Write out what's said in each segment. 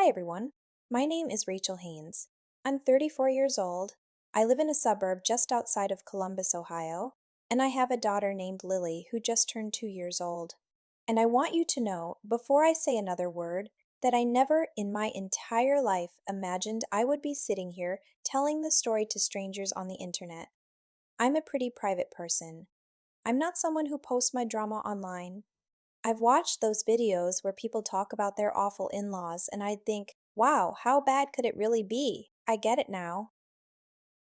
Hi everyone, my name is Rachel Haynes. I'm 34 years old. I live in a suburb just outside of Columbus, Ohio, and I have a daughter named Lily who just turned 2 years old. And I want you to know, before I say another word, that I never in my entire life imagined I would be sitting here telling this story to strangers on the internet. I'm a pretty private person. I'm not someone who posts my drama online. I've watched those videos where people talk about their awful in-laws, and I think, wow, how bad could it really be? I get it now.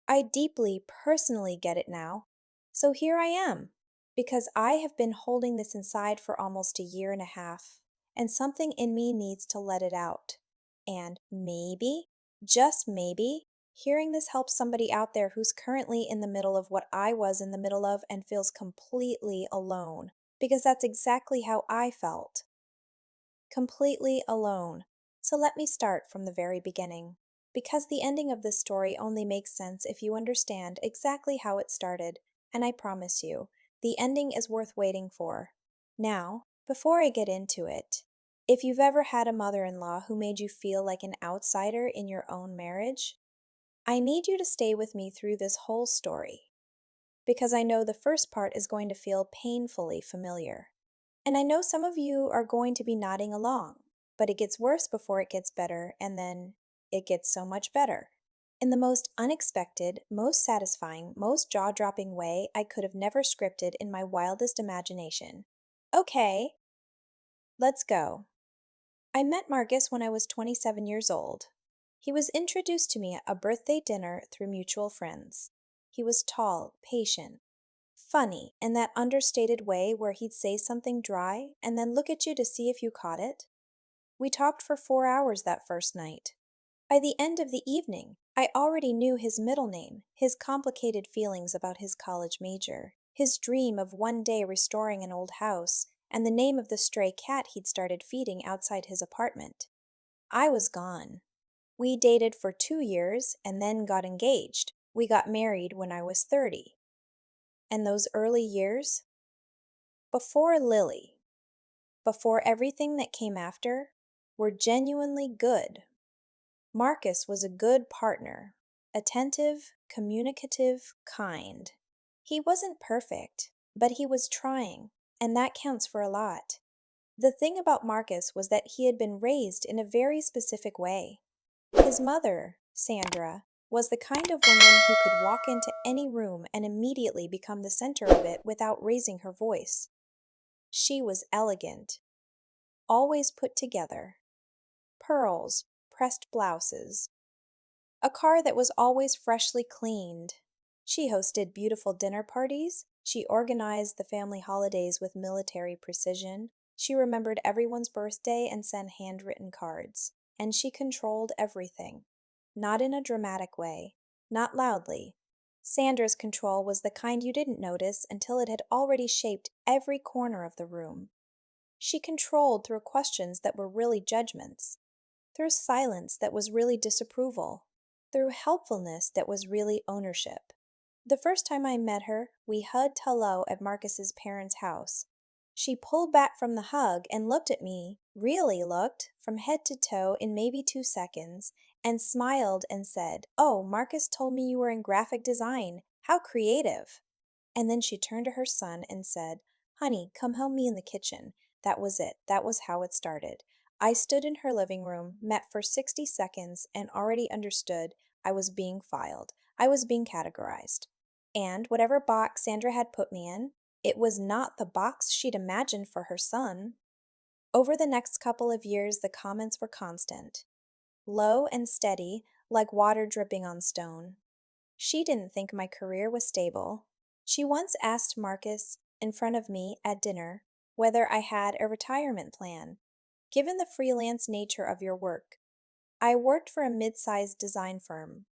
I deeply, personally get it now. So here I am, because I have been holding this inside for almost a year and a half, and something in me needs to let it out. And maybe, just maybe, hearing this helps somebody out there who's currently in the middle of what I was in the middle of and feels completely alone, because that's exactly how I felt. Completely alone. So let me start from the very beginning, because the ending of this story only makes sense if you understand exactly how it started, and I promise you, the ending is worth waiting for. Now, before I get into it, if you've ever had a mother-in-law who made you feel like an outsider in your own marriage, I need you to stay with me through this whole story, because I know the first part is going to feel painfully familiar. And I know some of you are going to be nodding along, but it gets worse before it gets better, and then it gets so much better. In the most unexpected, most satisfying, most jaw-dropping way I could have never scripted in my wildest imagination. Okay, let's go. I met Marcus when I was 27 years old. He was introduced to me at a birthday dinner through mutual friends. He was tall, patient, funny in that understated way where he'd say something dry and then look at you to see if you caught it. We talked for 4 hours that first night. By the end of the evening, I already knew his middle name, his complicated feelings about his college major, his dream of one day restoring an old house, and the name of the stray cat he'd started feeding outside his apartment. I was gone. We dated for 2 years and then got engaged. We got married when I was 30. And those early years, before Lily, before everything that came after, were genuinely good. Marcus was a good partner, attentive, communicative, kind. He wasn't perfect, but he was trying, and that counts for a lot. The thing about Marcus was that he had been raised in a very specific way. His mother, Sandra, was the kind of woman who could walk into any room and immediately become the center of it without raising her voice. She was elegant, always put together. Pearls, pressed blouses. A car that was always freshly cleaned. She hosted beautiful dinner parties. She organized the family holidays with military precision. She remembered everyone's birthday and sent handwritten cards. And she controlled everything. Not in a dramatic way. Not loudly. Sandra's control was the kind you didn't notice until it had already shaped every corner of the room. She controlled through questions that were really judgments, through silence that was really disapproval, through helpfulness that was really ownership. The first time I met her, we hugged hello at Marcus's parents' house. She pulled back from the hug and looked at me, really looked, from head to toe in maybe 2 seconds, and smiled and said, "Oh, Marcus told me you were in graphic design. How creative." And then she turned to her son and said, "Honey, come help me in the kitchen." That was it. That was how it started. I stood in her living room, met for 60 seconds, and already understood I was being filed. I was being categorized. And whatever box Sandra had put me in, it was not the box she'd imagined for her son. Over the next couple of years, the comments were constant. Low and steady, like water dripping on stone. She didn't think my career was stable. She once asked Marcus, in front of me at dinner, whether I had a retirement plan. Given the freelance nature of your work, I worked for a mid-sized design firm.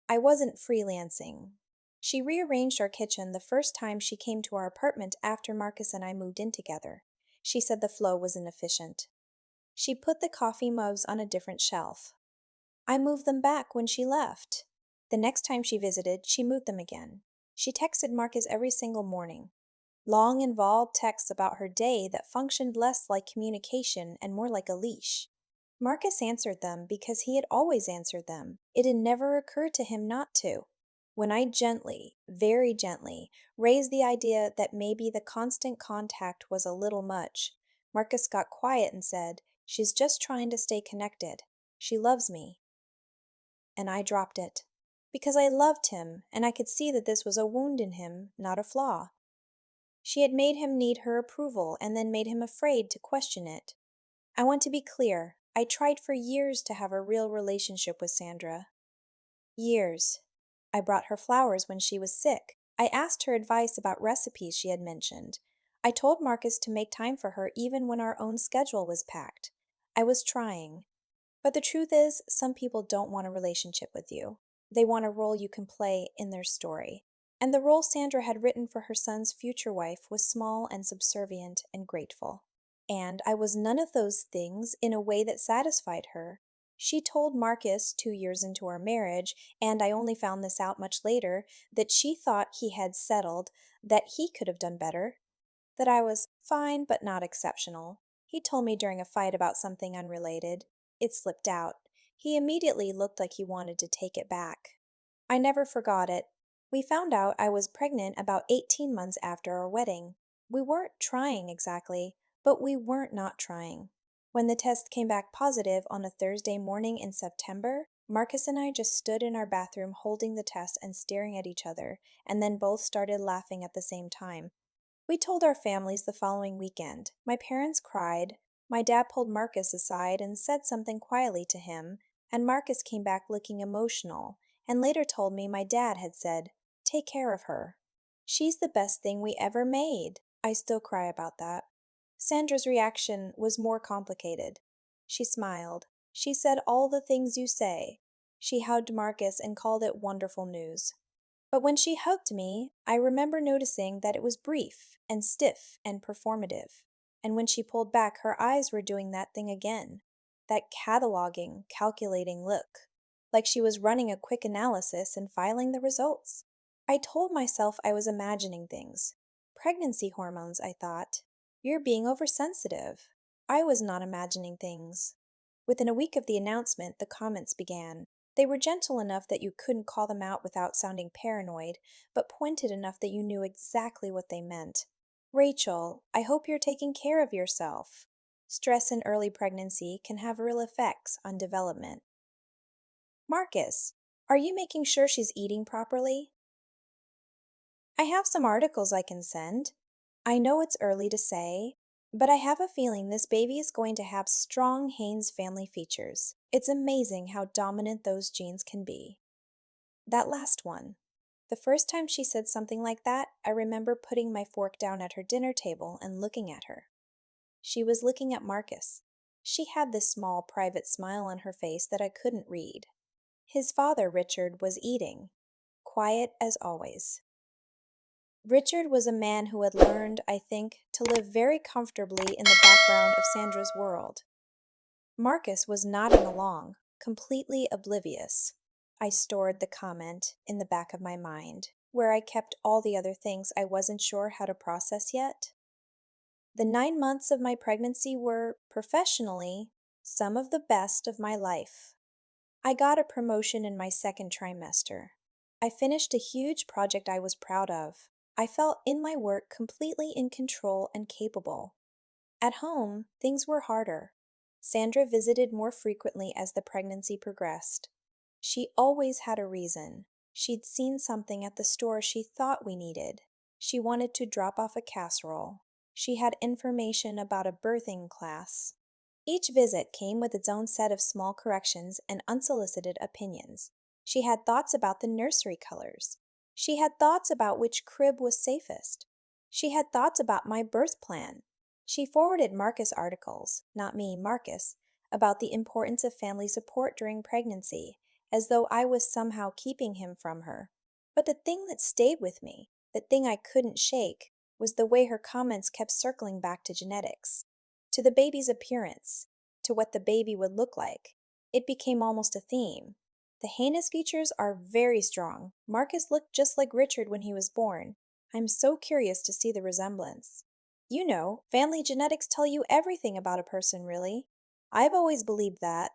I wasn't freelancing. She rearranged our kitchen the first time she came to our apartment after Marcus and I moved in together. She said the flow was inefficient. She put the coffee mugs on a different shelf. I moved them back when she left. The next time she visited, she moved them again. She texted Marcus every single morning. Long, involved texts about her day that functioned less like communication and more like a leash. Marcus answered them because he had always answered them. It had never occurred to him not to. When I gently, very gently, raised the idea that maybe the constant contact was a little much, Marcus got quiet and said, "She's just trying to stay connected. She loves me." And I dropped it. Because I loved him, and I could see that this was a wound in him, not a flaw. She had made him need her approval and then made him afraid to question it. I want to be clear. I tried for years to have a real relationship with Sandra. Years. I brought her flowers when she was sick. I asked her advice about recipes she had mentioned. I told Marcus to make time for her even when our own schedule was packed. I was trying. But the truth is, some people don't want a relationship with you. They want a role you can play in their story. And the role Sandra had written for her son's future wife was small and subservient and grateful. And I was none of those things in a way that satisfied her. She told Marcus 2 years into our marriage, and I only found this out much later, that she thought he had settled, that he could have done better, that I was fine but not exceptional. He told me during a fight about something unrelated. It slipped out. He immediately looked like he wanted to take it back. I never forgot it. We found out I was pregnant about 18 months after our wedding. We weren't trying exactly, but we weren't not trying. When the test came back positive on a Thursday morning in September, Marcus and I just stood in our bathroom holding the test and staring at each other, and then both started laughing at the same time. We told our families the following weekend. My parents cried. My dad pulled Marcus aside and said something quietly to him, and Marcus came back looking emotional, and later told me my dad had said, "Take care of her. She's the best thing we ever made." I still cry about that. Sandra's reaction was more complicated. She smiled. She said all the things you say. She hugged Marcus and called it wonderful news. But when she hugged me, I remember noticing that it was brief and stiff and performative. And when she pulled back, her eyes were doing that thing again. That cataloging, calculating look. Like she was running a quick analysis and filing the results. I told myself I was imagining things. Pregnancy hormones, I thought. You're being oversensitive. I was not imagining things. Within a week of the announcement, the comments began. They were gentle enough that you couldn't call them out without sounding paranoid, but pointed enough that you knew exactly what they meant. "Rachel, I hope you're taking care of yourself. Stress in early pregnancy can have real effects on development." "Marcus, are you making sure she's eating properly?" "I have some articles I can send. I know it's early to say, but I have a feeling this baby is going to have strong Haynes family features. It's amazing how dominant those genes can be." That last one. The first time she said something like that, I remember putting my fork down at her dinner table and looking at her. She was looking at Marcus. She had this small, private smile on her face that I couldn't read. His father, Richard, was eating. Quiet as always. Richard was a man who had learned, I think, to live very comfortably in the background of Sandra's world. Marcus was nodding along, completely oblivious. I stored the comment in the back of my mind, where I kept all the other things I wasn't sure how to process yet. The 9 months of my pregnancy were, professionally, some of the best of my life. I got a promotion in my second trimester. I finished a huge project I was proud of. I felt in my work completely in control and capable. At home, things were harder. Sandra visited more frequently as the pregnancy progressed. She always had a reason. She'd seen something at the store she thought we needed. She wanted to drop off a casserole. She had information about a birthing class. Each visit came with its own set of small corrections and unsolicited opinions. She had thoughts about the nursery colors. She had thoughts about which crib was safest. She had thoughts about my birth plan. She forwarded Marcus articles, not me, Marcus, about the importance of family support during pregnancy, as though I was somehow keeping him from her. But the thing that stayed with me, the thing I couldn't shake, was the way her comments kept circling back to genetics, to the baby's appearance, to what the baby would look like. It became almost a theme. The heinous features are very strong. Marcus looked just like Richard when he was born. I'm so curious to see the resemblance. You know, family genetics tell you everything about a person, really. I've always believed that.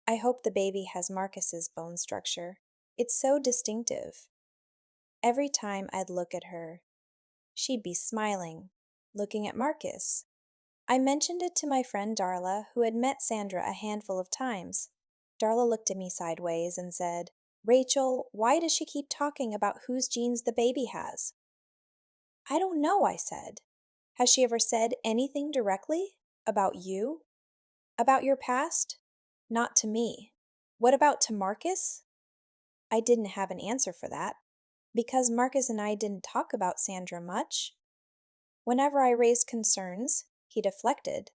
I hope the baby has Marcus's bone structure. It's so distinctive. Every time I'd look at her, she'd be smiling, looking at Marcus. I mentioned it to my friend Darla, who had met Sandra a handful of times. Darla looked at me sideways and said, "Rachel, why does she keep talking about whose genes the baby has?" "I don't know," I said. "Has she ever said anything directly? About you? About your past?" "Not to me." "What about to Marcus?" I didn't have an answer for that, because Marcus and I didn't talk about Sandra much. Whenever I raised concerns, he deflected.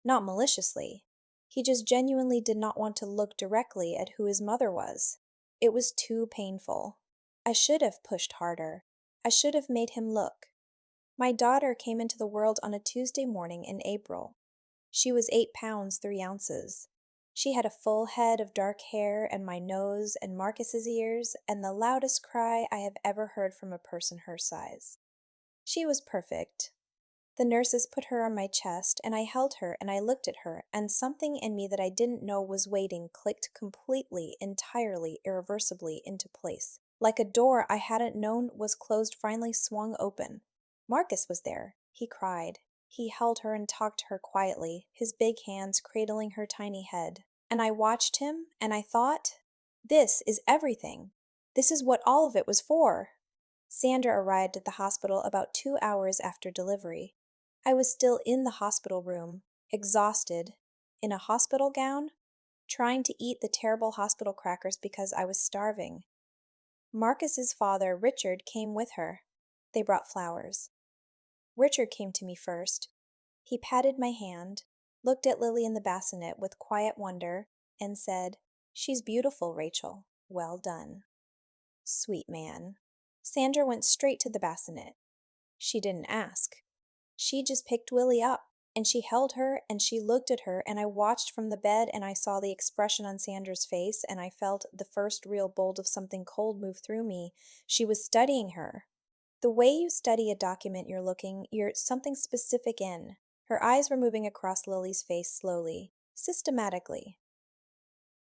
Not maliciously. He just genuinely did not want to look directly at who his mother was. It was too painful. I should have pushed harder. I should have made him look. My daughter came into the world on a Tuesday morning in April. She was 8 pounds 3 ounces. She had a full head of dark hair and my nose and Marcus's ears and the loudest cry I have ever heard from a person her size. She was perfect. The nurses put her on my chest, and I held her and I looked at her, and something in me that I didn't know was waiting clicked completely, entirely, irreversibly into place. Like a door I hadn't known was closed finally swung open. Marcus was there. He cried. He held her and talked to her quietly, his big hands cradling her tiny head. And I watched him, and I thought, this is everything. This is what all of it was for. Sandra arrived at the hospital about 2 hours after delivery. I was still in the hospital room, exhausted, in a hospital gown, trying to eat the terrible hospital crackers because I was starving. Marcus's father, Richard, came with her. They brought flowers. Richard came to me first. He patted my hand, looked at Lily in the bassinet with quiet wonder, and said, "She's beautiful, Rachel. Well done." Sweet man. Sandra went straight to the bassinet. She didn't ask. She just picked Willie up, and she held her, and she looked at her, and I watched from the bed, and I saw the expression on Sandra's face, and I felt the first real bolt of something cold move through me. She was studying her. The way you study a document you're something specific in. Her eyes were moving across Lily's face slowly, systematically.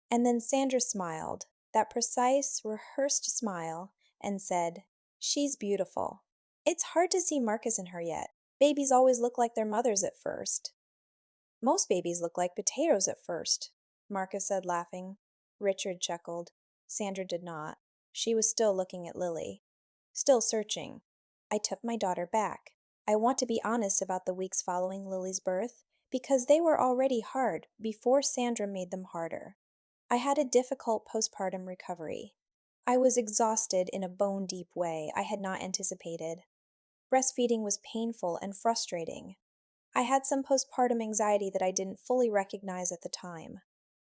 And then Sandra smiled, that precise, rehearsed smile, and said, "She's beautiful. It's hard to see Marcus in her yet. Babies always look like their mothers at first." "Most babies look like potatoes at first," Marcus said, laughing. Richard chuckled. Sandra did not. She was still looking at Lily. Still searching. I took my daughter back. I want to be honest about the weeks following Lily's birth, because they were already hard before Sandra made them harder. I had a difficult postpartum recovery. I was exhausted in a bone-deep way I had not anticipated. Breastfeeding was painful and frustrating. I had some postpartum anxiety that I didn't fully recognize at the time.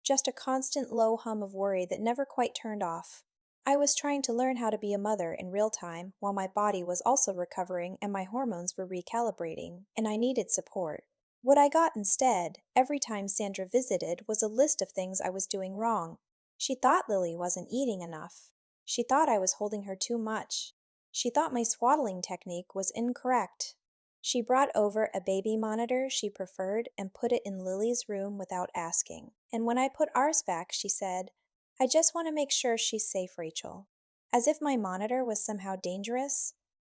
Just a constant low hum of worry that never quite turned off. I was trying to learn how to be a mother in real time while my body was also recovering and my hormones were recalibrating, and I needed support. What I got instead, every time Sandra visited, was a list of things I was doing wrong. She thought Lily wasn't eating enough. She thought I was holding her too much. She thought my swaddling technique was incorrect. She brought over a baby monitor she preferred and put it in Lily's room without asking. And when I put ours back, she said, "I just want to make sure she's safe, Rachel." As if my monitor was somehow dangerous.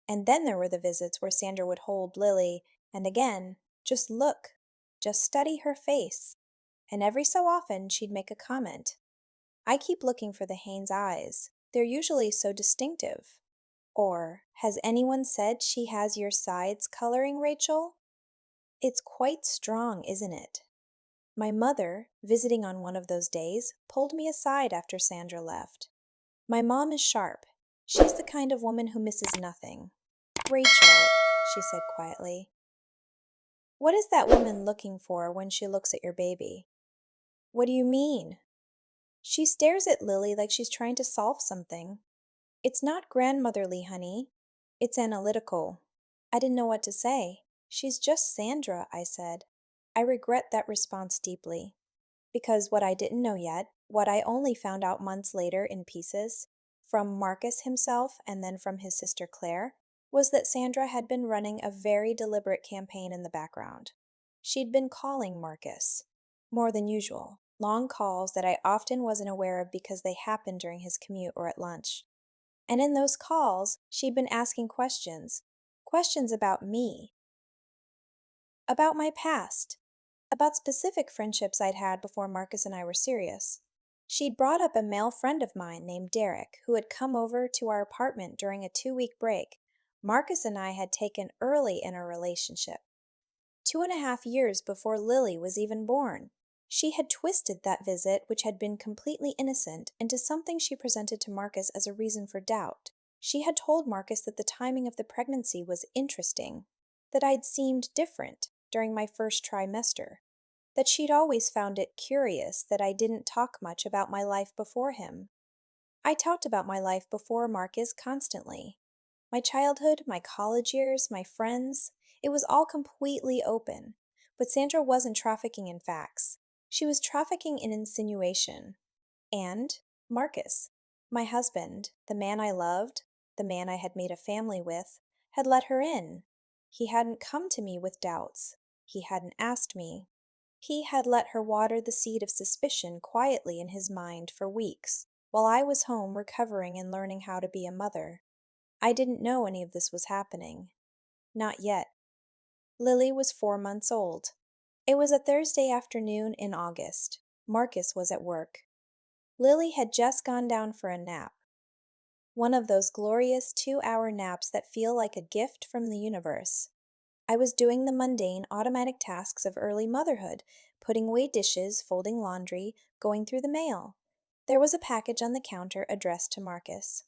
And then there were the visits where Sandra would hold Lily, and again, just look, just study her face. And every so often she'd make a comment. "I keep looking for the Haynes eyes. They're usually so distinctive." Or, "Has anyone said she has your sides coloring, Rachel?" It's quite strong, isn't it? My mother, visiting on one of those days, pulled me aside after Sandra left. "My mom is sharp. She's the kind of woman who misses nothing. Rachel," she said quietly, "what is that woman looking for when she looks at your baby?" "What do you mean?" "She stares at Lily like she's trying to solve something. It's not grandmotherly, honey. It's analytical." I didn't know what to say. "She's just Sandra," I said. I regret that response deeply. Because what I didn't know yet, what I only found out months later in pieces, from Marcus himself and then from his sister Claire, was that Sandra had been running a very deliberate campaign in the background. She'd been calling Marcus. More than usual. Long calls that I often wasn't aware of because they happened during his commute or at lunch. And in those calls, she'd been asking questions. Questions about me, about my past, about specific friendships I'd had before Marcus and I were serious. She'd brought up a male friend of mine named Derek who had come over to our apartment during a 2-week break Marcus and I had taken early in our relationship, 2.5 years before Lily was even born. She had twisted that visit, which had been completely innocent, into something she presented to Marcus as a reason for doubt. She had told Marcus that the timing of the pregnancy was interesting, that I'd seemed different during my first trimester, that she'd always found it curious that I didn't talk much about my life before him. I talked about my life before Marcus constantly. My childhood, my college years, my friends, it was all completely open. But Sandra wasn't trafficking in facts. She was trafficking in insinuation. And Marcus, my husband, the man I loved, the man I had made a family with, had let her in. He hadn't come to me with doubts. He hadn't asked me. He had let her water the seed of suspicion quietly in his mind for weeks, while I was home recovering and learning how to be a mother. I didn't know any of this was happening. Not yet. Lily was 4 months old. It was a Thursday afternoon in August. Marcus was at work. Lily had just gone down for a nap. One of those glorious 2-hour naps that feel like a gift from the universe. I was doing the mundane automatic tasks of early motherhood, putting away dishes, folding laundry, going through the mail. There was a package on the counter addressed to Marcus.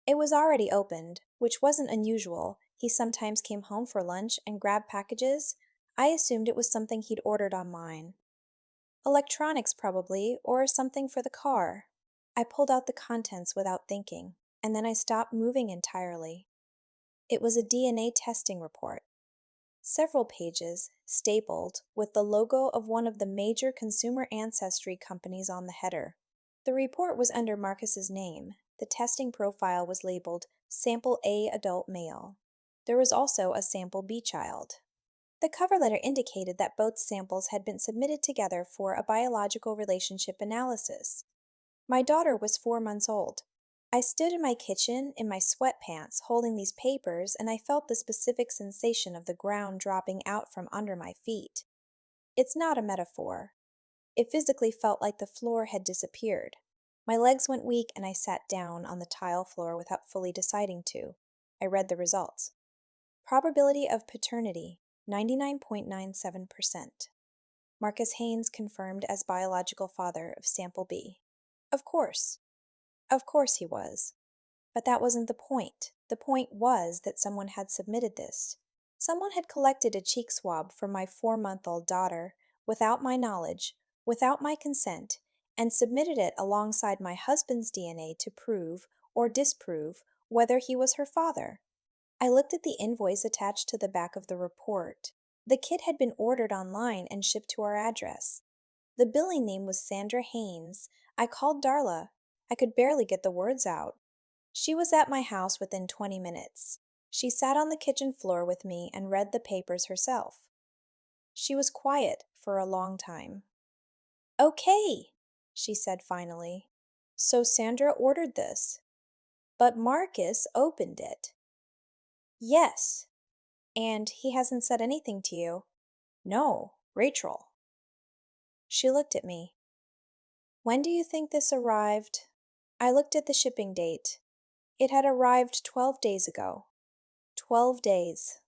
It was already opened, which wasn't unusual. He sometimes came home for lunch and grabbed packages. I assumed it was something he'd ordered online. Electronics, probably, or something for the car. I pulled out the contents without thinking, and then I stopped moving entirely. It was a DNA testing report. Several pages, stapled, with the logo of one of the major consumer ancestry companies on the header. The report was under Marcus's name. The testing profile was labeled Sample A Adult Male. There was also a Sample B Child. The cover letter indicated that both samples had been submitted together for a biological relationship analysis. My daughter was 4 months old. I stood in my kitchen in my sweatpants holding these papers, and I felt the specific sensation of the ground dropping out from under my feet. It's not a metaphor. It physically felt like the floor had disappeared. My legs went weak and I sat down on the tile floor without fully deciding to. I read the results. Probability of paternity, 99.97%. Marcus Haynes confirmed as biological father of Sample B. Of course. Of course he was. But that wasn't the point. The point was that someone had submitted this. Someone had collected a cheek swab from my 4-month-old daughter, without my knowledge, without my consent, and submitted it alongside my husband's DNA to prove or disprove whether he was her father. I looked at the invoice attached to the back of the report. The kit had been ordered online and shipped to our address. The billing name was Sandra Haynes. I called Darla. I could barely get the words out. She was at my house within 20 minutes. She sat on the kitchen floor with me and read the papers herself. She was quiet for a long time. "Okay," she said finally. "So Sandra ordered this. But Marcus opened it." "Yes." "And he hasn't said anything to you?" "No, Rachel." She looked at me. "When do you think this arrived?" I looked at the shipping date. It had arrived 12 days ago. 12 days.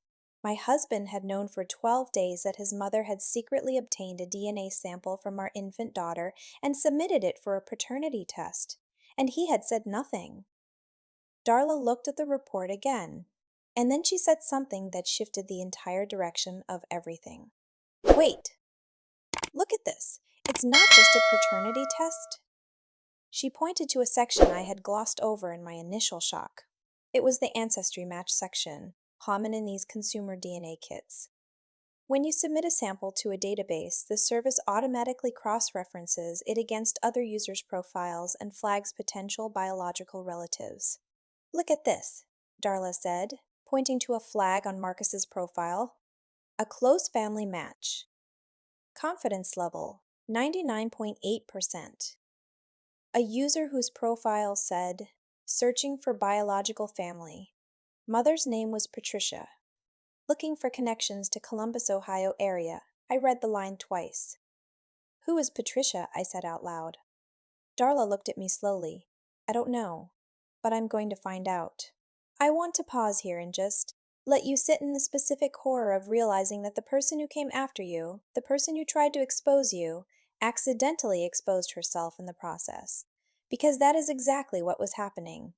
My husband had known for 12 days that his mother had secretly obtained a DNA sample from our infant daughter and submitted it for a paternity test, and he had said nothing. Darla looked at the report again, and then she said something that shifted the entire direction of everything. "Wait! Look at this! It's not just a paternity test." She pointed to a section I had glossed over in my initial shock. It was the Ancestry Match section, common in these consumer DNA kits. When you submit a sample to a database, the service automatically cross-references it against other users' profiles and flags potential biological relatives. "Look at this," Darla said, pointing to a flag on Marcus's profile. "A close family match. Confidence level, 99.8%. A user whose profile said, searching for biological family. Mother's name was Patricia. Looking for connections to Columbus, Ohio area. I read the line twice. Who is Patricia? I said out loud. Darla looked at me slowly. I don't know, but I'm going to find out. I want to pause here and just let you sit in the specific horror of realizing that the person who came after you, the person who tried to expose you, accidentally exposed herself in the process. Because that is exactly what was happening.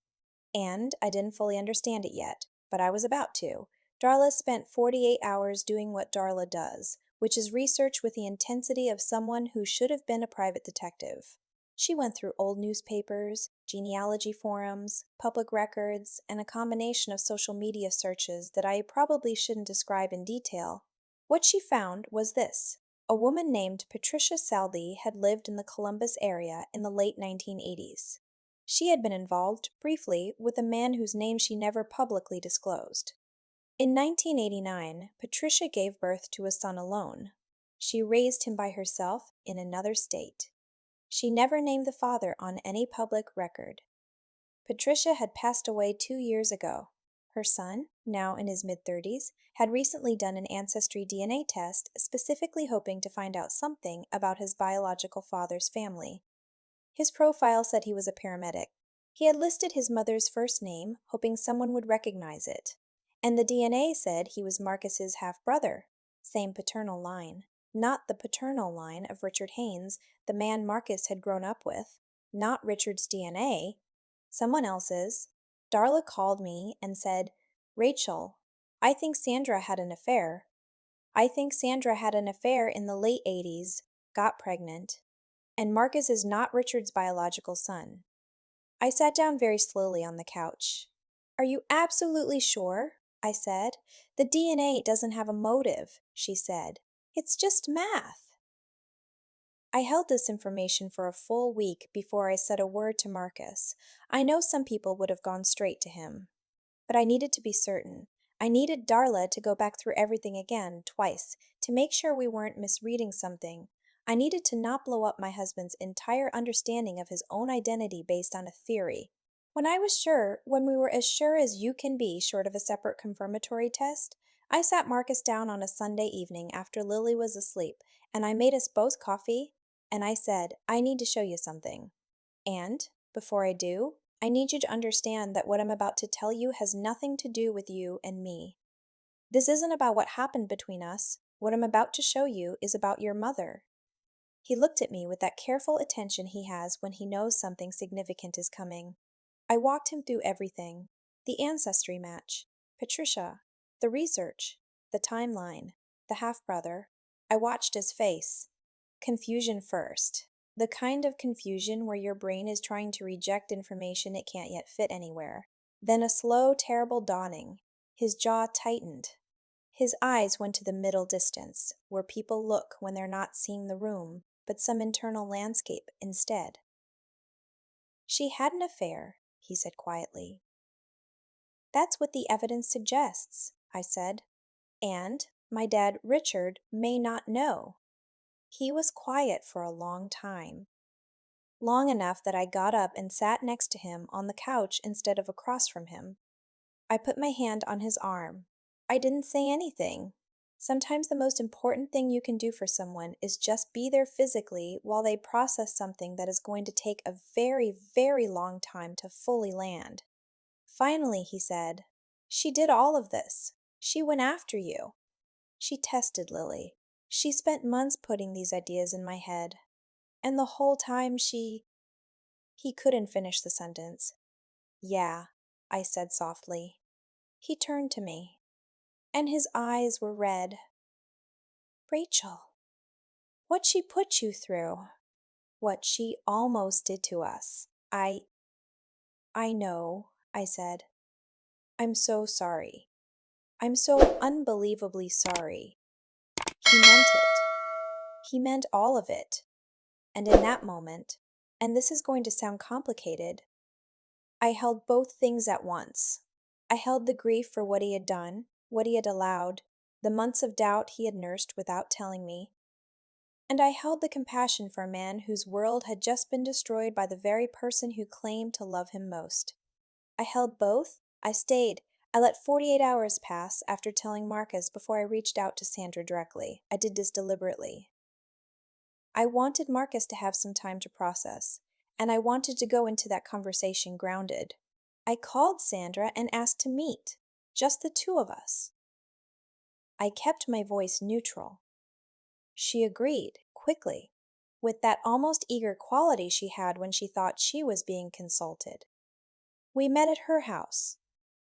And I didn't fully understand it yet, but I was about to. Darla spent 48 hours doing what Darla does, which is research with the intensity of someone who should have been a private detective. She went through old newspapers, genealogy forums, public records, and a combination of social media searches that I probably shouldn't describe in detail. What she found was this. A woman named Patricia Southey had lived in the Columbus area in the late 1980s. She had been involved, briefly, with a man whose name she never publicly disclosed. In 1989, Patricia gave birth to a son alone. She raised him by herself in another state. She never named the father on any public record. Patricia had passed away 2 years ago. Her son, now in his mid-30s, had recently done an ancestry DNA test, specifically hoping to find out something about his biological father's family. His profile said he was a paramedic. He had listed his mother's first name, hoping someone would recognize it. And the DNA said he was Marcus's half-brother, same paternal line. Not the paternal line of Richard Haynes, the man Marcus had grown up with. Not Richard's DNA. Someone else's. Darla called me and said, Rachel, I think Sandra had an affair. I think Sandra had an affair in the late 80s, got pregnant. And Marcus is not Richard's biological son. I sat down very slowly on the couch. Are you absolutely sure? I said. The DNA doesn't have a motive, she said. It's just math. I held this information for a full week before I said a word to Marcus. I know some people would have gone straight to him. But I needed to be certain. I needed Darla to go back through everything again, twice, to make sure we weren't misreading something. I needed to not blow up my husband's entire understanding of his own identity based on a theory. When I was sure, when we were as sure as you can be short of a separate confirmatory test, I sat Marcus down on a Sunday evening after Lily was asleep, and I made us both coffee, and I said, I need to show you something. And, before I do, I need you to understand that what I'm about to tell you has nothing to do with you and me. This isn't about what happened between us. What I'm about to show you is about your mother. He looked at me with that careful attention he has when he knows something significant is coming. I walked him through everything. The ancestry match, Patricia, the research, the timeline, the half-brother. I watched his face. Confusion first. The kind of confusion where your brain is trying to reject information it can't yet fit anywhere. Then a slow, terrible dawning. His jaw tightened. His eyes went to the middle distance, where people look when they're not seeing the room, but some internal landscape instead. She had an affair, he said quietly. That's what the evidence suggests, I said. And my dad, Richard, may not know. He was quiet for a long time. Long enough that I got up and sat next to him on the couch instead of across from him. I put my hand on his arm. I didn't say anything. Sometimes the most important thing you can do for someone is just be there physically while they process something that is going to take a very, very long time to fully land. Finally, he said, she did all of this. She went after you. She tested Lily. She spent months putting these ideas in my head. And the whole time He couldn't finish the sentence. Yeah, I said softly. He turned to me, and his eyes were red. Rachel, what she put you through, what she almost did to us. I know, I said. I'm so sorry. I'm so unbelievably sorry. He meant it. He meant all of it. And in that moment, and this is going to sound complicated, I held both things at once. I held the grief for what he had done, what he had allowed, the months of doubt he had nursed without telling me. And I held the compassion for a man whose world had just been destroyed by the very person who claimed to love him most. I held both. I stayed. I let 48 hours pass after telling Marcus before I reached out to Sandra directly. I did this deliberately. I wanted Marcus to have some time to process, and I wanted to go into that conversation grounded. I called Sandra and asked to meet, just the two of us. I kept my voice neutral. She agreed, quickly, with that almost eager quality she had when she thought she was being consulted. We met at her house,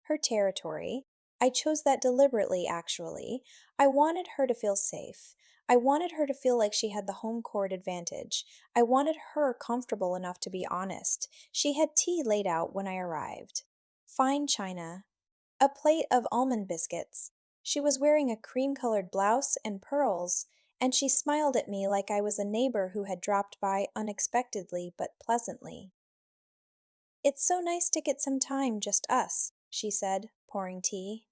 her territory. I chose that deliberately, actually. I wanted her to feel safe. I wanted her to feel like she had the home court advantage. I wanted her comfortable enough to be honest. She had tea laid out when I arrived. Fine china, a plate of almond biscuits. She was wearing a cream-colored blouse and pearls, and she smiled at me like I was a neighbor who had dropped by unexpectedly but pleasantly. "It's so nice to get some time, just us," she said, pouring tea.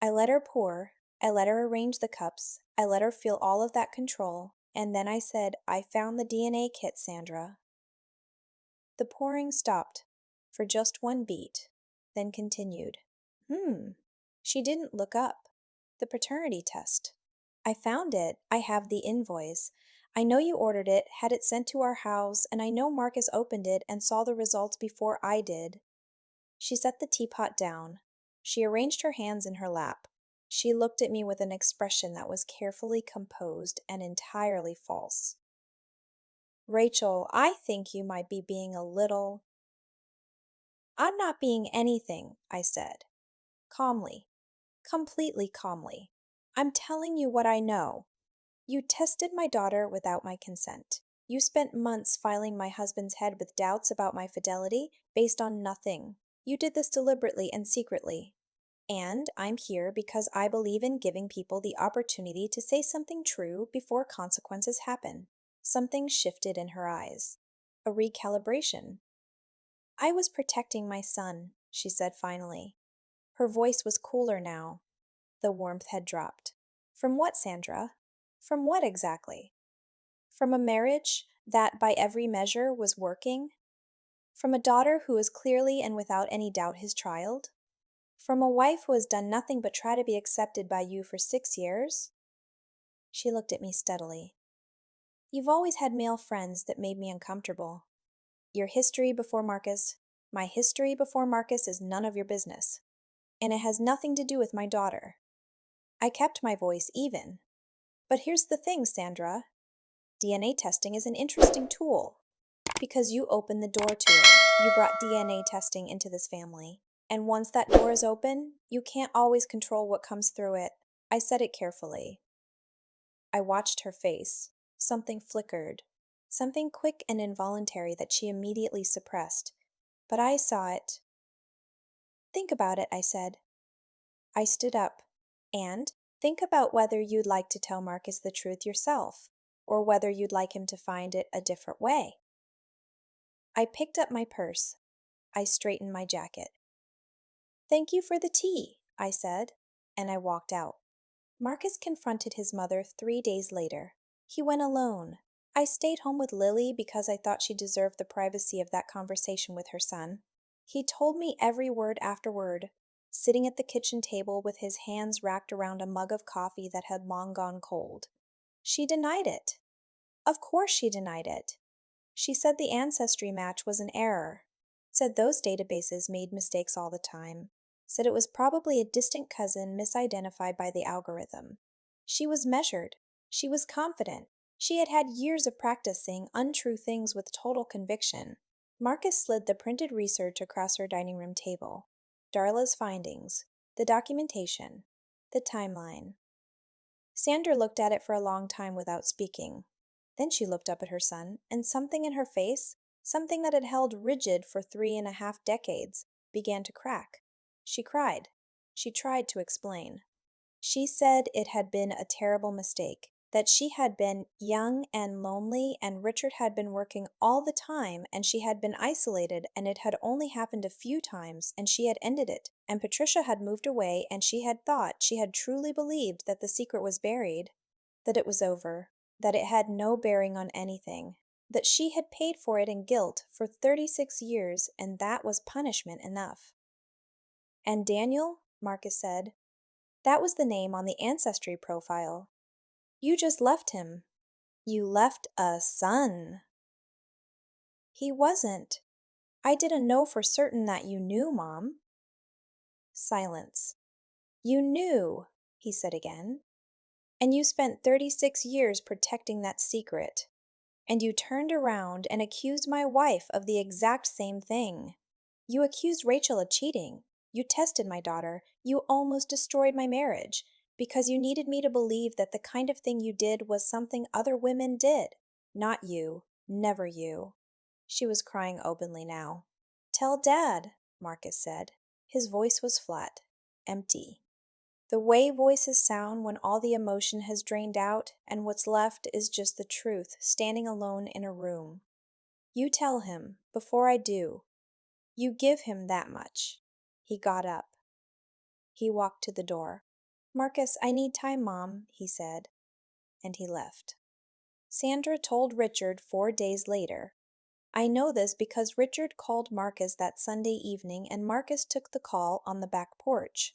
I let her pour. I let her arrange the cups. I let her feel all of that control, and then I said, "I found the DNA kit, Sandra." The pouring stopped for just one beat, then continued. She didn't look up. "The paternity test. I found it. I have the invoice. I know you ordered it, had it sent to our house, and I know Marcus opened it and saw the results before I did." She set the teapot down. She arranged her hands in her lap. She looked at me with an expression that was carefully composed and entirely false. "Rachel, I think you might be being a little—" "I'm not being anything," I said, calmly, completely calmly. "I'm telling you what I know. You tested my daughter without my consent. You spent months filing my husband's head with doubts about my fidelity based on nothing. You did this deliberately and secretly. And I'm here because I believe in giving people the opportunity to say something true before consequences happen." Something shifted in her eyes. A recalibration. "I was protecting my son," she said finally. Her voice was cooler now. The warmth had dropped. "From what, Sandra? From what exactly? From a marriage that, by every measure, was working? From a daughter who was clearly and without any doubt his child? From a wife who has done nothing but try to be accepted by you for 6 years?" She looked at me steadily. "You've always had male friends that made me uncomfortable. Your history before Marcus, my history before Marcus is none of your business. And it has nothing to do with my daughter." I kept my voice even. "But here's the thing, Sandra. DNA testing is an interesting tool. Because you opened the door to it. You brought DNA testing into this family. And once that door is open, you can't always control what comes through it." I said it carefully. I watched her face. Something flickered. Something quick and involuntary that she immediately suppressed. But I saw it. "Think about it," I said. I stood up. "And think about whether you'd like to tell Marcus the truth yourself, or whether you'd like him to find it a different way." I picked up my purse. I straightened my jacket. "Thank you for the tea," I said, and I walked out. Marcus confronted his mother 3 days later. He went alone. I stayed home with Lily because I thought she deserved the privacy of that conversation with her son. He told me every word afterward, sitting at the kitchen table with his hands racked around a mug of coffee that had long gone cold. She denied it. Of course she denied it. She said the ancestry match was an error. Said those databases made mistakes all the time. Said it was probably a distant cousin misidentified by the algorithm. She was measured. She was confident. She had had years of practice saying untrue things with total conviction. Marcus slid the printed research across her dining room table. Darla's findings, the documentation, the timeline. Sandra looked at it for a long time without speaking. Then she looked up at her son, and something in her face, something that had held rigid for 3.5 decades, began to crack. She cried. She tried to explain. She said it had been a terrible mistake, that she had been young and lonely, and Richard had been working all the time, and she had been isolated, and it had only happened a few times, and she had ended it, and Patricia had moved away, and she had thought, she had truly believed that the secret was buried, that it was over. that it had no bearing on anything, that she had paid for it in guilt for 36 years, and that was punishment enough. And Daniel, Marcus said, that was the name on the ancestry profile. You just left him. You left a son. He wasn't. I didn't know for certain that you knew, Mom. Silence. You knew, he said again. And you spent 36 years protecting that secret. And you turned around and accused my wife of the exact same thing. You accused Rachel of cheating. You tested my daughter. You almost destroyed my marriage because you needed me to believe that the kind of thing you did was something other women did. Not you. Never you. She was crying openly now. Tell Dad, Marcus said. His voice was flat, empty. The way voices sound when all the emotion has drained out and what's left is just the truth standing alone in a room. You tell him, before I do. You give him that much. He got up. He walked to the door. Marcus, I need time, Mom, he said. And he left. Sandra told Richard 4 days later. I know this because Richard called Marcus that Sunday evening and Marcus took the call on the back porch.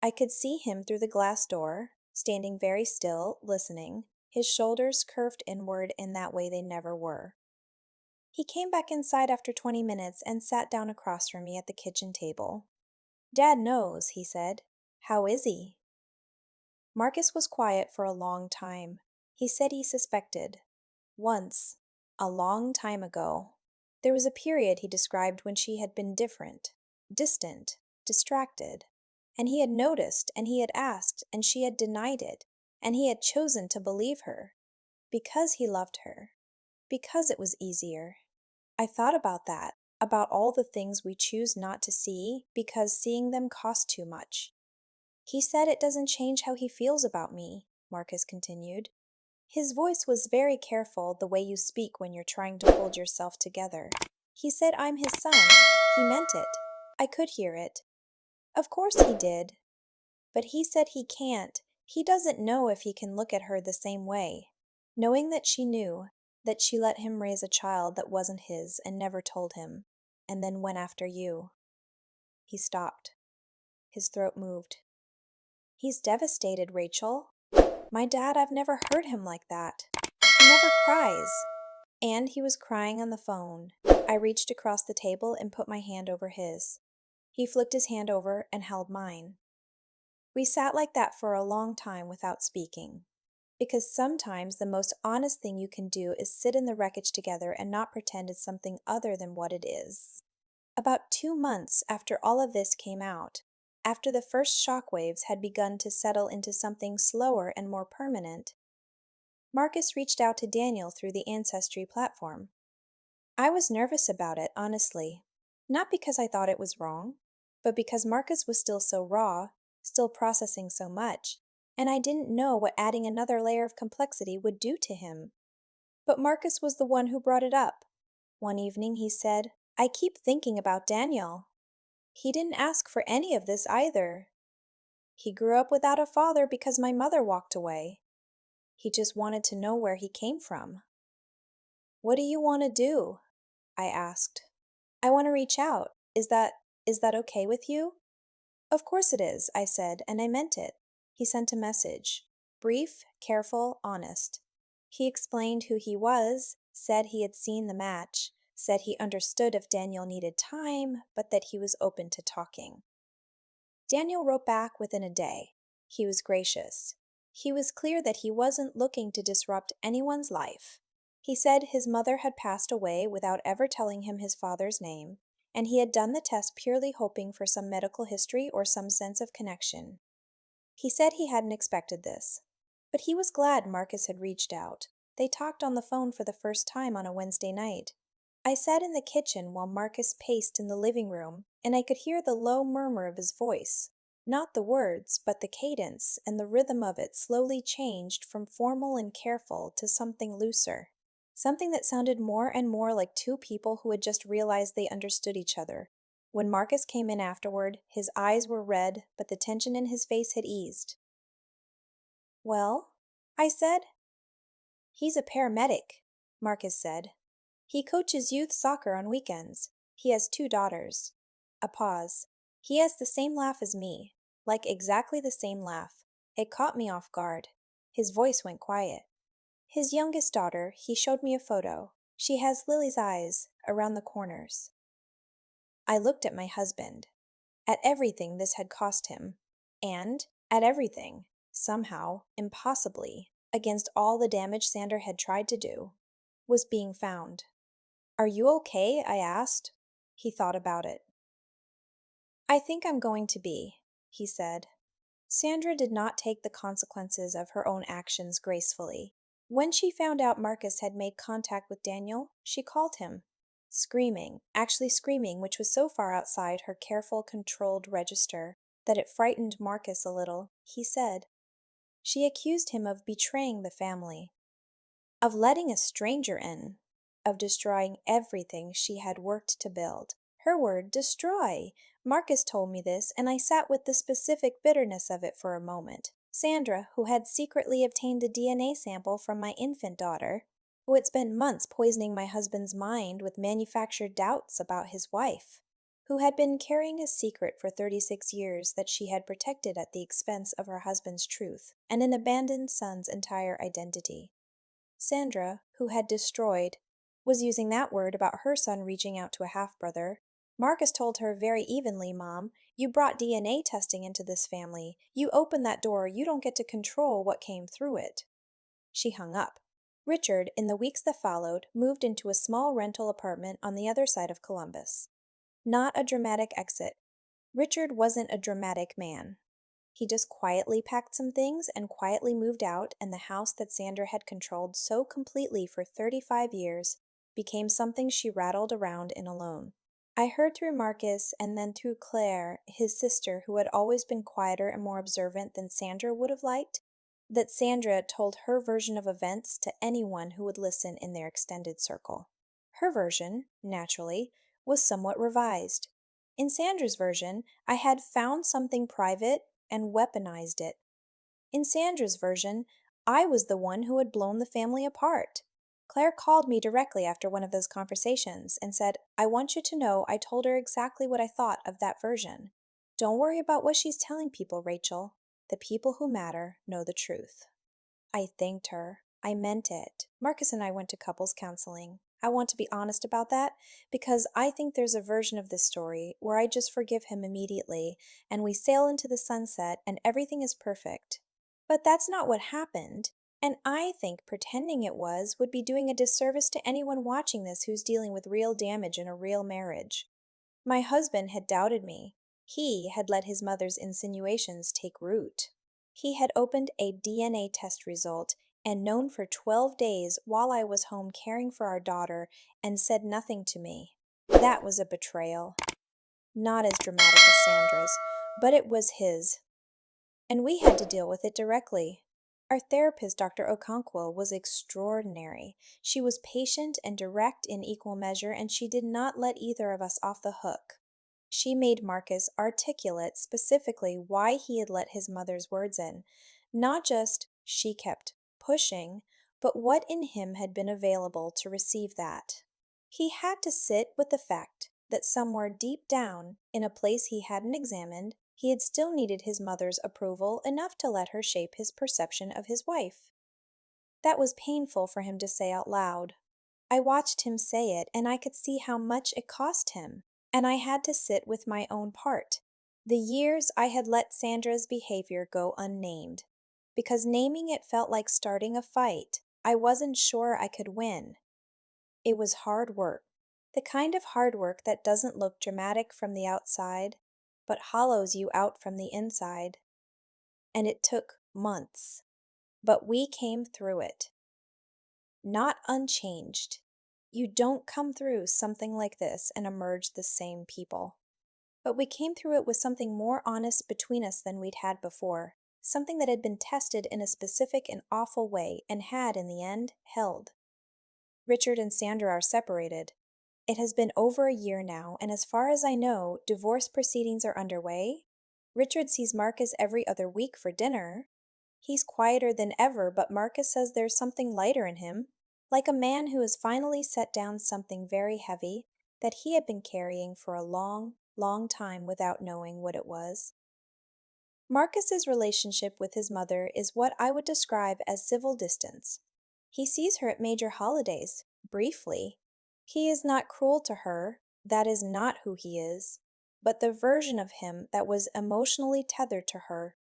I could see him through the glass door, standing very still, listening, his shoulders curved inward in that way they never were. He came back inside after 20 minutes and sat down across from me at the kitchen table. Dad knows, he said. How is he? Marcus was quiet for a long time. He said he suspected. Once, a long time ago, there was a period he described when she had been different, distant, distracted. And he had noticed, and he had asked, and she had denied it, and he had chosen to believe her. Because he loved her. Because it was easier. I thought about that, about all the things we choose not to see because seeing them costs too much. He said it doesn't change how he feels about me, Marcus continued. His voice was very careful, the way you speak when you're trying to hold yourself together. He said I'm his son. He meant it. I could hear it. Of course he did. But he said he can't. He doesn't know if he can look at her the same way. Knowing that she knew, that she let him raise a child that wasn't his and never told him, and then went after you. He stopped. His throat moved. He's devastated, Rachel. My dad, I've never heard him like that. He never cries. And he was crying on the phone. I reached across the table and put my hand over his. He flicked his hand over and held mine. We sat like that for a long time without speaking. Because sometimes the most honest thing you can do is sit in the wreckage together and not pretend it's something other than what it is. About 2 months after all of this came out, after the first shockwaves had begun to settle into something slower and more permanent, Marcus reached out to Daniel through the Ancestry platform. I was nervous about it, honestly. Not because I thought it was wrong, but because Marcus was still so raw, still processing so much, and I didn't know what adding another layer of complexity would do to him. But Marcus was the one who brought it up. One evening he said, I keep thinking about Daniel. He didn't ask for any of this either. He grew up without a father because my mother walked away. He just wanted to know where he came from. What do you want to do? I asked. I want to reach out. Is that okay with you? Of course it is, I said, and I meant it. He sent a message. Brief, careful, honest. He explained who he was, said he had seen the match, said he understood if Daniel needed time, but that he was open to talking. Daniel wrote back within a day. He was gracious. He was clear that he wasn't looking to disrupt anyone's life. He said his mother had passed away without ever telling him his father's name, and he had done the test purely hoping for some medical history or some sense of connection. He said he hadn't expected this, but he was glad Marcus had reached out. They talked on the phone for the first time on a Wednesday night. I sat in the kitchen while Marcus paced in the living room, and I could hear the low murmur of his voice. Not the words, but the cadence and the rhythm of it slowly changed from formal and careful to something looser. Something that sounded more and more like two people who had just realized they understood each other. When Marcus came in afterward, his eyes were red, but the tension in his face had eased. Well, I said. He's a paramedic, Marcus said. He coaches youth soccer on weekends. He has 2 daughters. A pause. He has the same laugh as me, like exactly the same laugh. It caught me off guard. His voice went quiet. His youngest daughter, he showed me a photo. She has Lily's eyes around the corners. I looked at my husband, at everything this had cost him, and at everything, somehow, impossibly, against all the damage Sandra had tried to do, was being found. Are you okay? I asked. He thought about it. I think I'm going to be, he said. Sandra did not take the consequences of her own actions gracefully. When she found out Marcus had made contact with Daniel, she called him. Screaming, actually screaming, which was so far outside her careful, controlled register that it frightened Marcus a little, he said. She accused him of betraying the family, of letting a stranger in, of destroying everything she had worked to build. Her word, destroy. Marcus told me this, and I sat with the specific bitterness of it for a moment. Sandra, who had secretly obtained a DNA sample from my infant daughter, who had spent months poisoning my husband's mind with manufactured doubts about his wife, who had been carrying a secret for 36 years that she had protected at the expense of her husband's truth and an abandoned son's entire identity. Sandra, who had destroyed, was using that word about her son reaching out to a half-brother. Marcus told her very evenly, Mom, you brought DNA testing into this family. You opened that door, you don't get to control what came through it. She hung up. Richard, in the weeks that followed, moved into a small rental apartment on the other side of Columbus. Not a dramatic exit. Richard wasn't a dramatic man. He just quietly packed some things and quietly moved out, and the house that Sandra had controlled so completely for 35 years became something she rattled around in alone. I heard through Marcus and then through Claire, his sister, who had always been quieter and more observant than Sandra would have liked, that Sandra told her version of events to anyone who would listen in their extended circle. Her version, naturally, was somewhat revised. In Sandra's version, I had found something private and weaponized it. In Sandra's version, I was the one who had blown the family apart. Claire called me directly after one of those conversations and said, I want you to know I told her exactly what I thought of that version. Don't worry about what she's telling people, Rachel. The people who matter know the truth. I thanked her. I meant it. Marcus and I went to couples counseling. I want to be honest about that because I think there's a version of this story where I just forgive him immediately and we sail into the sunset and everything is perfect. But that's not what happened, and I think pretending it was would be doing a disservice to anyone watching this who's dealing with real damage in a real marriage. My husband had doubted me. He had let his mother's insinuations take root. He had opened a DNA test result and known for 12 days while I was home caring for our daughter and said nothing to me. That was a betrayal. Not as dramatic as Sandra's, but it was his. And we had to deal with it directly. Our therapist, Dr. Okonkwo, was extraordinary. She was patient and direct in equal measure, and she did not let either of us off the hook. She made Marcus articulate specifically why he had let his mother's words in. Not just, she kept pushing, but what in him had been available to receive that. He had to sit with the fact that somewhere deep down, in a place he hadn't examined, he had still needed his mother's approval enough to let her shape his perception of his wife. That was painful for him to say out loud. I watched him say it, and I could see how much it cost him, and I had to sit with my own part. The years I had let Sandra's behavior go unnamed, because naming it felt like starting a fight I wasn't sure I could win. It was hard work, the kind of hard work that doesn't look dramatic from the outside, but hollows you out from the inside. And it took months, but we came through it. Not unchanged. You don't come through something like this and emerge the same people. But we came through it with something more honest between us than we'd had before, something that had been tested in a specific and awful way and had, in the end, held. Richard and Sandra are separated. It has been over a year now, and as far as I know, divorce proceedings are underway. Richard sees Marcus every other week for dinner. He's quieter than ever, but Marcus says there's something lighter in him, like a man who has finally set down something very heavy that he had been carrying for a long, long time without knowing what it was. Marcus's relationship with his mother is what I would describe as civil distance. He sees her at major holidays, briefly. He is not cruel to her, that is not who he is, but the version of him that was emotionally tethered to her,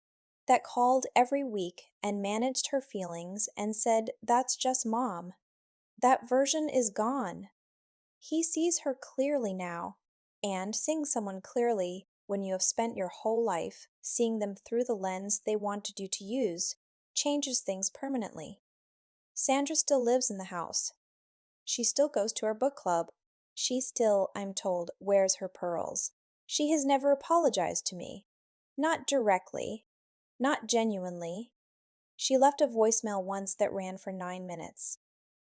that called every week and managed her feelings and said, "That's just mom." That version is gone. He sees her clearly now, and seeing someone clearly when you have spent your whole life seeing them through the lens they wanted you to use changes things permanently. Sandra still lives in the house. She still goes to our book club. She still, I'm told, wears her pearls. She has never apologized to me. Not directly. Not genuinely. She left a voicemail once that ran for 9 minutes.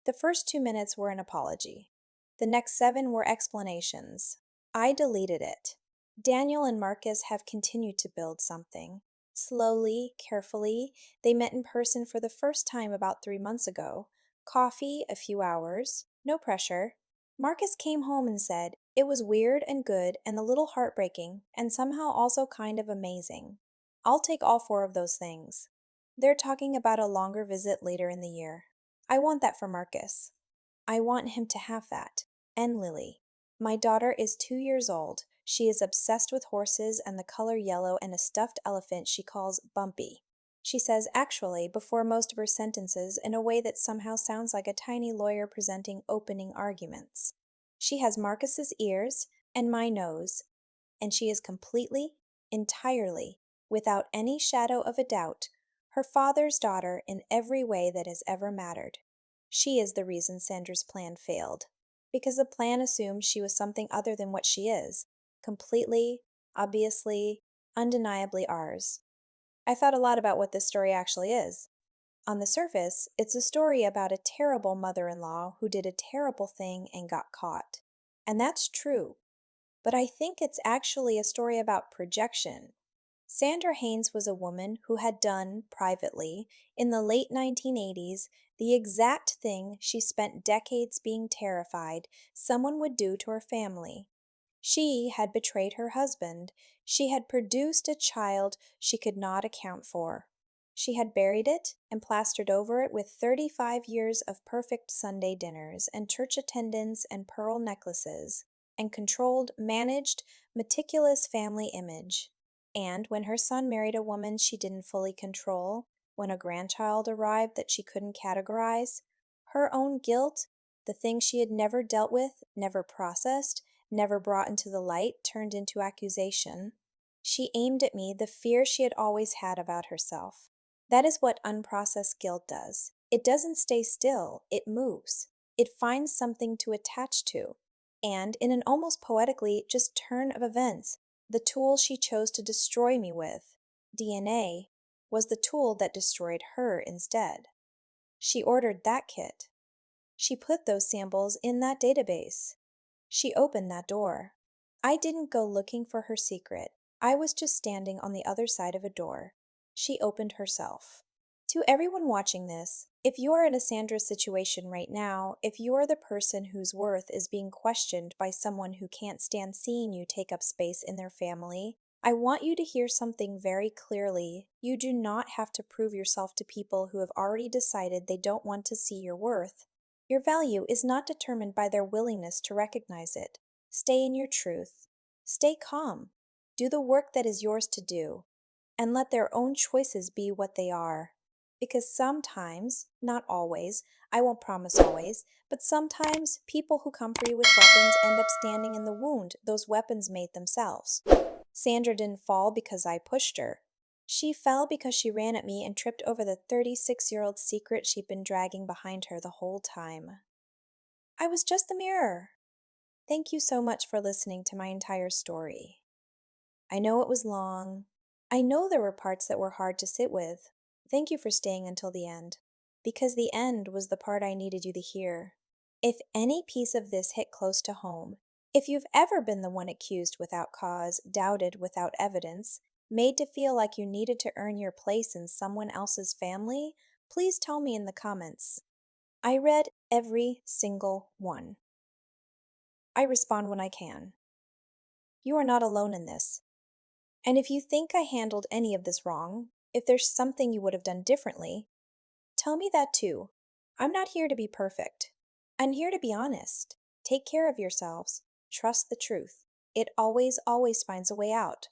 The first 2 minutes were an apology. The next 7 were explanations. I deleted it. Daniel and Marcus have continued to build something. Slowly, carefully, they met in person for the first time about 3 months ago. Coffee, a few hours, no pressure. Marcus came home and said, it was weird and good and a little heartbreaking and somehow also kind of amazing. I'll take all 4 of those things. They're talking about a longer visit later in the year. I want that for Marcus. I want him to have that. And Lily. My daughter is 2 years old. She is obsessed with horses and the color yellow and a stuffed elephant she calls Bumpy. She says actually before most of her sentences in a way that somehow sounds like a tiny lawyer presenting opening arguments. She has Marcus's ears and my nose, and she is completely, entirely, without any shadow of a doubt, her father's daughter in every way that has ever mattered. She is the reason Sandra's plan failed, because the plan assumed she was something other than what she is, completely, obviously, undeniably ours. I thought a lot about what this story actually is. On the surface, it's a story about a terrible mother-in-law who did a terrible thing and got caught. And that's true. But I think it's actually a story about projection. Sandra Haynes was a woman who had done, privately, in the late 1980s, the exact thing she spent decades being terrified someone would do to her family. She had betrayed her husband. She had produced a child she could not account for. She had buried it and plastered over it with 35 years of perfect Sunday dinners and church attendance and pearl necklaces, and controlled, managed, meticulous family image. And when her son married a woman she didn't fully control, when a grandchild arrived that she couldn't categorize, her own guilt, the thing she had never dealt with, never processed, never brought into the light, turned into accusation. She aimed at me the fear she had always had about herself. That is what unprocessed guilt does. It doesn't stay still, it moves. It finds something to attach to. And in an almost poetically just turn of events, the tool she chose to destroy me with, DNA, was the tool that destroyed her instead. She ordered that kit. She put those samples in that database. She opened that door. I didn't go looking for her secret. I was just standing on the other side of a door. She opened herself. To everyone watching this, if you are in a Sandra situation right now, if you are the person whose worth is being questioned by someone who can't stand seeing you take up space in their family, I want you to hear something very clearly. You do not have to prove yourself to people who have already decided they don't want to see your worth. Your value is not determined by their willingness to recognize it. Stay in your truth. Stay calm. Do the work that is yours to do, and let their own choices be what they are. Because sometimes, not always, I won't promise always, but sometimes people who come for you with weapons end up standing in the wound those weapons made themselves. Sandra didn't fall because I pushed her. She fell because she ran at me and tripped over the 36-year-old secret she'd been dragging behind her the whole time. I was just the mirror. Thank you so much for listening to my entire story. I know it was long. I know there were parts that were hard to sit with. Thank you for staying until the end, because the end was the part I needed you to hear. If any piece of this hit close to home, if you've ever been the one accused without cause, doubted without evidence, Made to feel like you needed to earn your place in someone else's family? Please tell me in the comments. I read every single one. I respond when I can. You are not alone in this. And if you think I handled any of this wrong, if there's something you would have done differently, tell me that too. I'm not here to be perfect. I'm here to be honest. Take care of yourselves. Trust the truth. It always, always finds a way out.